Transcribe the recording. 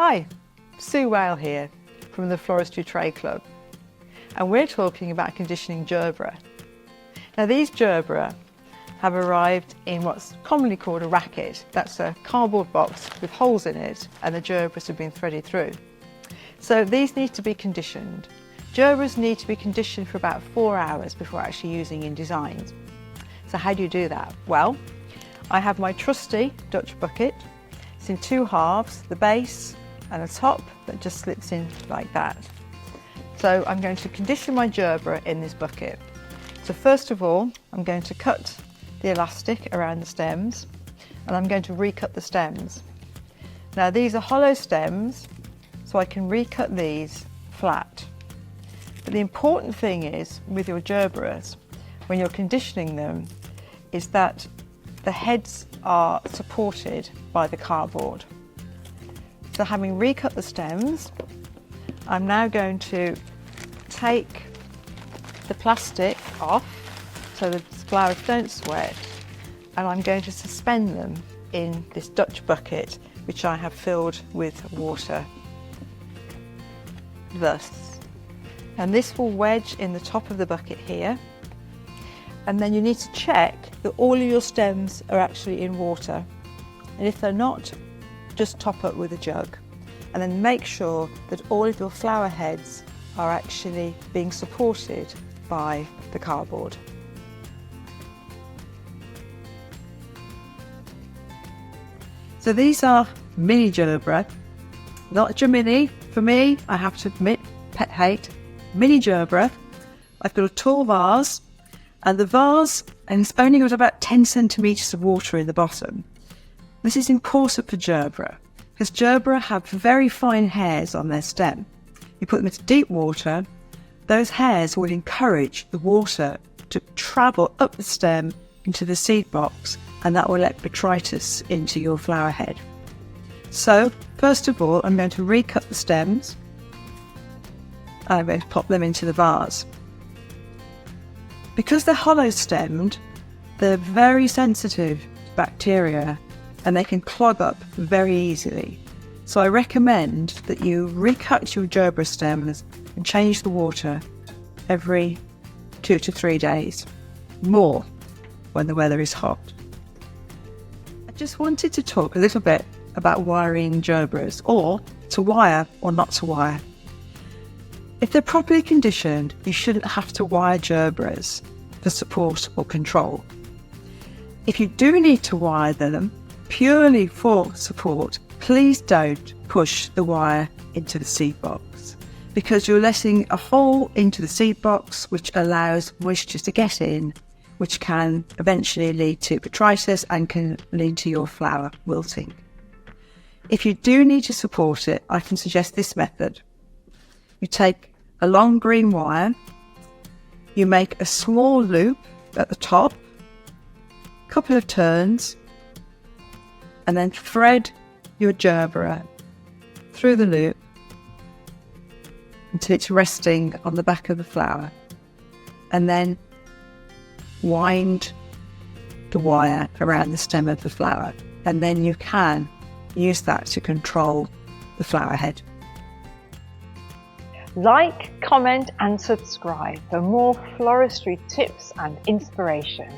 Hi, Sue Whale here from the Floristry Trade Club, and we're talking about conditioning Gerbera. Now these Gerbera have arrived in what's commonly called a racket. That's a cardboard box with holes in it and the Gerberas have been threaded through. So these need to be conditioned. Gerberas need to be conditioned for about 4 hours before actually using in designs. So how do you do that? Well, I have my trusty Dutch bucket. It's in two halves, the base and a top that just slips in like that. So I'm going to condition my Gerbera in this bucket. So first of all, I'm going to cut the elastic around the stems and I'm going to recut the stems. Now these are hollow stems, so I can recut these flat. But the important thing is with your Gerberas, when you're conditioning them, is that the heads are supported by the cardboard. So having recut the stems, I'm now going to take the plastic off so the flowers don't sweat, and I'm going to suspend them in this Dutch bucket which I have filled with water, thus. And this will wedge in the top of the bucket here, and then you need to check that all of your stems are actually in water, and if they're not, just top up with a jug, and then make sure that all of your flower heads are actually being supported by the cardboard. So these are mini Gerbera, not your mini. For me, I have to admit, pet hate, mini Gerbera. I've got a tall vase, and the vase, and it's only got about 10 centimetres of water in the bottom. This is important for Gerbera, because Gerbera have very fine hairs on their stem. You put them into deep water, those hairs will encourage the water to travel up the stem into the seed box, and that will let botrytis into your flower head. So, first of all, I'm going to recut the stems, and I'm going to pop them into the vase. Because they're hollow stemmed, they're very sensitive to bacteria and they can clog up very easily. So I recommend that you recut your Gerbera stems and change the water every 2 to 3 days, more when the weather is hot. I just wanted to talk a little bit about wiring Gerberas, or to wire or not to wire. If they're properly conditioned, you shouldn't have to wire Gerberas for support or control. If you do need to wire them purely for support, please don't push the wire into the seed box, because you're letting a hole into the seed box which allows moisture to get in, which can eventually lead to botrytis and can lead to your flower wilting. If you do need to support it, I can suggest this method. You take a long green wire, you make a small loop at the top, a couple of turns, and then thread your Gerbera through the loop until it's resting on the back of the flower, and then wind the wire around the stem of the flower, and then you can use that to control the flower head. Like, comment and subscribe for more floristry tips and inspiration.